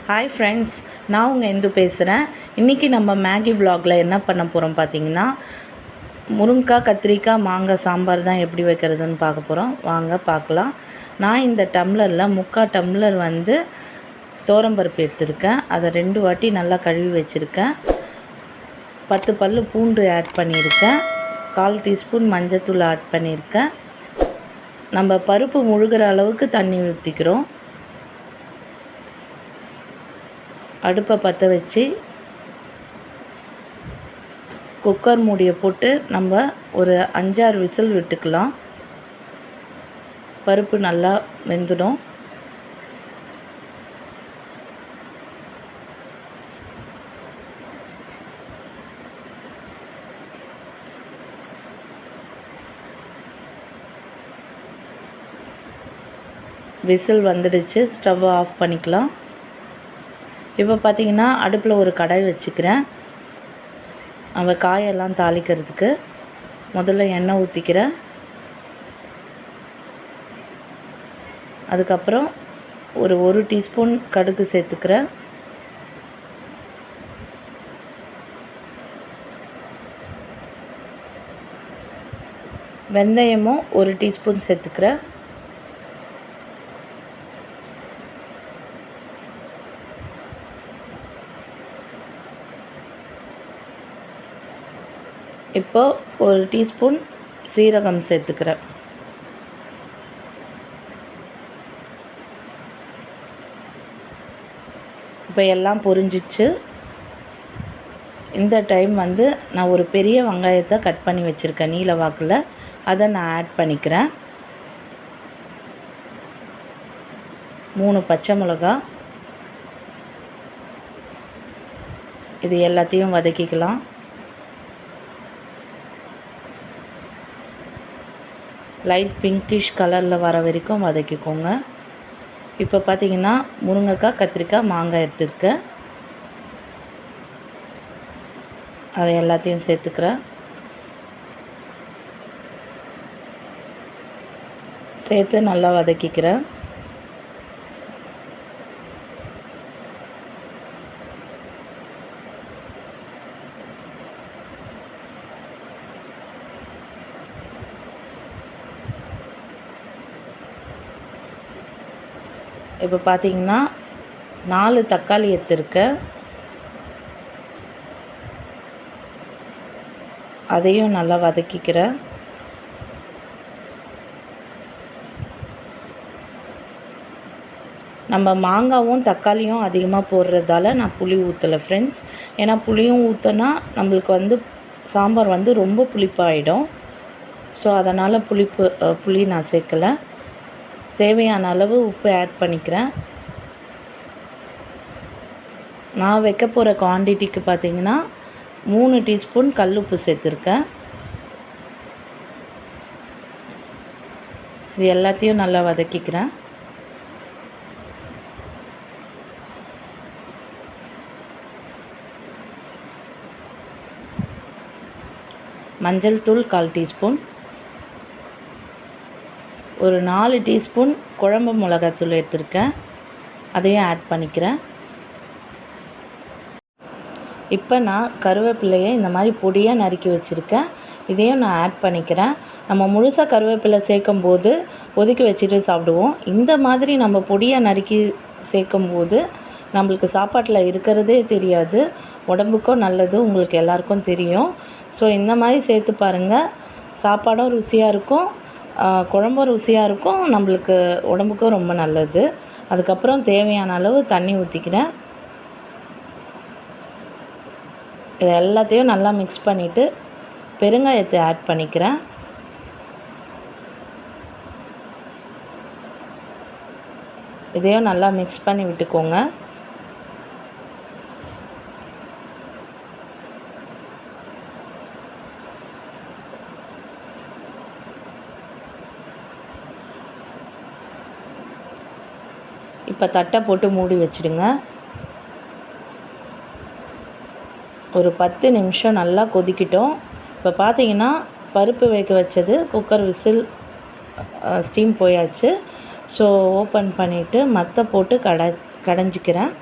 Hi friends, நான் உங்கள் இந்து பேசுகிறேன். இன்றைக்கி நம்ம மேகி விலாகில் என்ன பண்ண போகிறோம் பார்த்தீங்கன்னா, முருங்கைக்காய், கத்திரிக்காய், மாங்காய் சாம்பார் தான் எப்படி வைக்கிறதுன்னு பார்க்க போகிறோம். வாங்க பார்க்கலாம். நான் இந்த டம்ளரில் 3/4 டம்ளர் துவரம்பருப்பு எடுத்திருக்கேன். அதை 2 வாட்டி நல்லா கழுவி வச்சுருக்கேன். 10 பல் பூண்டு ஆட் பண்ணியிருக்கேன். 1/4 டீஸ்பூன் மஞ்சத்தூள் ஆட் பண்ணியிருக்கேன். நம்ம பருப்பு முழுகிற அளவுக்கு தண்ணி ஊற்றிக்கிறோம். அடுப்பை பற்ற வச்சு குக்கர் மூடியை போட்டு நம்ம ஒரு 5-6 விசில் விட்டுக்கலாம். பருப்பு நல்லா வெந்துடும். விசில் வந்துடுச்சு. ஸ்டவ்வை ஆஃப் பண்ணிக்கலாம். இப்போ பார்த்திங்கன்னா அடுப்பில் ஒரு கடாய் வச்சுக்கிறேன். நம்ம காயெல்லாம் தாளிக்கிறதுக்கு முதல்ல எண்ணெய் ஊற்றிக்கிறேன். அதுக்கப்புறம் ஒரு 1 டீஸ்பூன் கடுகு சேர்த்துக்கிறேன். வெந்தயமும் 1 டீஸ்பூன் சேர்த்துக்கிறேன். இப்போ 1 டீஸ்பூன் சீரகம் சேர்த்துக்கிறேன். இப்போ எல்லாம் பொரிஞ்சிச்சு. இந்த டைம் நான் ஒரு பெரிய வெங்காயத்தை கட் பண்ணி வச்சுருக்கேன் நீல வாக்கில். அதை நான் ஆட் பண்ணிக்கிறேன். 3 பச்சை மிளகா. இது எல்லாத்தையும் வதக்கிக்கலாம். லைட் பிங்கிஷ் கலரில் வர வரைக்கும் வதக்கிக்கோங்க. இப்போ பார்த்திங்கன்னா முருங்கைக்காய், கத்திரிக்காய், மாங்காய் எடுத்துருக்கேன். அதை எல்லாத்தையும் சேர்த்துக்கிறேன். சேர்த்து நல்லா வதக்கிக்கிறேன். இப்போ பார்த்திங்கன்னா 4 தக்காளி எடுத்துருக்கேன். அதையும் நல்லா வதக்கிக்கிறேன். நம்ம மாங்காவும் தக்காளியும் அதிகமாக போடுறதால நான் புளி ஊற்றலை ஃப்ரெண்ட்ஸ். ஏன்னா புளியும் ஊற்றினா நம்மளுக்கு சாம்பார் ரொம்ப புளிப்பாகிடும். ஸோ அதனால் புளி நான் சேர்க்கலை. தேவையான அளவு உப்பு ஆட் பண்ணிக்கிறேன். நான் வைக்க போகிற குவான்டிட்டிக்கு பார்த்திங்கன்னா 3 டீஸ்பூன் கல்லுப்பு சேர்த்துருக்கேன். இது எல்லாத்தையும் நல்லா வதக்கிக்கிறேன். மஞ்சள் தூள் 1/4 டீஸ்பூன். ஒரு 4 டீஸ்பூன் குழம்பு மிளகாத்தூள் எடுத்துருக்கேன். அதையும் ஆட் பண்ணிக்கிறேன். இப்போ நான் கருவேப்பிலையை இந்த மாதிரி பொடியாக நறுக்கி வச்சுருக்கேன். இதையும் நான் ஆட் பண்ணிக்கிறேன். நம்ம முழுசாக கருவேப்பிலை சேர்க்கும்போது ஒதுக்கி வச்சுட்டு சாப்பிடுவோம். இந்த மாதிரி நம்ம பொடியாக நறுக்கி சேர்க்கும்போது நம்மளுக்கு சாப்பாட்டில் இருக்கிறதே தெரியாது. உடம்புக்கும் நல்லது, உங்களுக்கு எல்லாருக்கும் தெரியும். ஸோ இந்த மாதிரி சேர்த்து பாருங்கள். சாப்பாடும் ருசியாக இருக்கும், குழம்பும் ருசியாக இருக்கும், நம்மளுக்கு உடம்புக்கும் ரொம்ப நல்லது. அதுக்கப்புறம் தேவையான அளவு தண்ணி ஊற்றிக்கிறேன். இது எல்லாத்தையும் நல்லா மிக்ஸ் பண்ணிவிட்டு பெருங்காயத்தை ஆட் பண்ணிக்கிறேன். இதையும் நல்லா மிக்ஸ் பண்ணி விட்டுக்கோங்க. இப்போ தட்டை போட்டு மூடி வச்சுடுங்க. ஒரு 10 நிமிஷம் நல்லா கொதிக்கிட்டோம். இப்போ பார்த்திங்கன்னா பருப்பு வேக வச்சது குக்கர் விசில் ஸ்டீம் போயாச்சு. ஸோ ஓப்பன் பண்ணிவிட்டு மற்ற போட்டு கடைஞ்சிக்கிறேன்.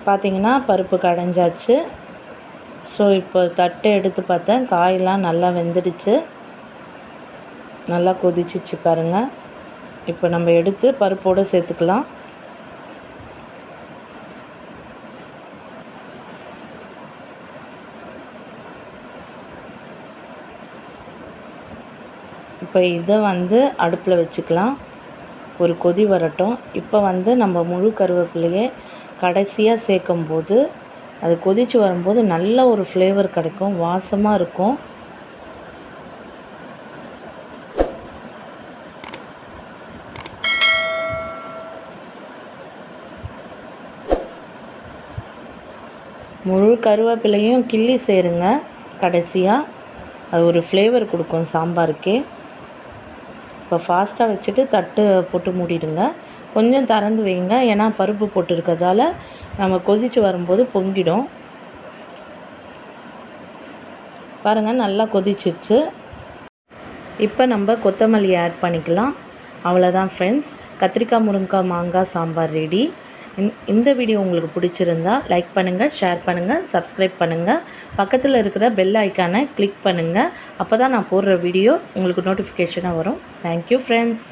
பார்த்திங்கன்னா பருப்பு கடைஞ்சாச்சு. ஸோ இப்போ தட்டை எடுத்து பார்த்தேன், காயெல்லாம் நல்லா வெந்துடுச்சு, நல்லா கொதிச்சிச்சு பாருங்கள். இப்போ நம்ம எடுத்து பருப்போடு சேர்த்துக்கலாம். இப்போ இதை அடுப்பில் வச்சுக்கலாம், ஒரு கொதி வரட்டும். இப்போ நம்ம முழு கருவேப்பிலையை கடைசியாக சேர்க்கும்போது அது கொதித்து வரும்போது நல்ல ஒரு ஃப்ளேவர் கிடைக்கும், வாசமாக இருக்கும். முழு கருவேப்பிலையும் கிள்ளி சேருங்க கடைசியாக, அது ஒரு ஃப்ளேவர் கொடுக்கும் சாம்பாருக்கே. இப்போ ஃபாஸ்ட்டாக வச்சுட்டு தட்டு போட்டு மூடிடுங்க, கொஞ்சம் திறந்து வைங்க, ஏன்னா பருப்பு போட்டுருக்கிறதால நம்ம கொதித்து வரும்போது பொங்கிடும். பாருங்கள் நல்லா கொதிச்சிச்சு. இப்போ நம்ம கொத்தமல்லி ஆட் பண்ணிக்கலாம். அவ்வளோதான் ஃப்ரெண்ட்ஸ், கத்திரிக்காய் முருங்கைக்காய் மாங்காய் சாம்பார் ரெடி. இந்த வீடியோ உங்களுக்கு பிடிச்சிருந்தா லைக் பண்ணுங்கள், ஷேர் பண்ணுங்கள், சப்ஸ்கிரைப் பண்ணுங்கள், பக்கத்தில் இருக்கிற பெல் ஐக்கானை கிளிக் பண்ணுங்கள். அப்போ தான் நான் போடுற வீடியோ உங்களுக்கு நோட்டிஃபிகேஷனாக வரும். Thank you friends.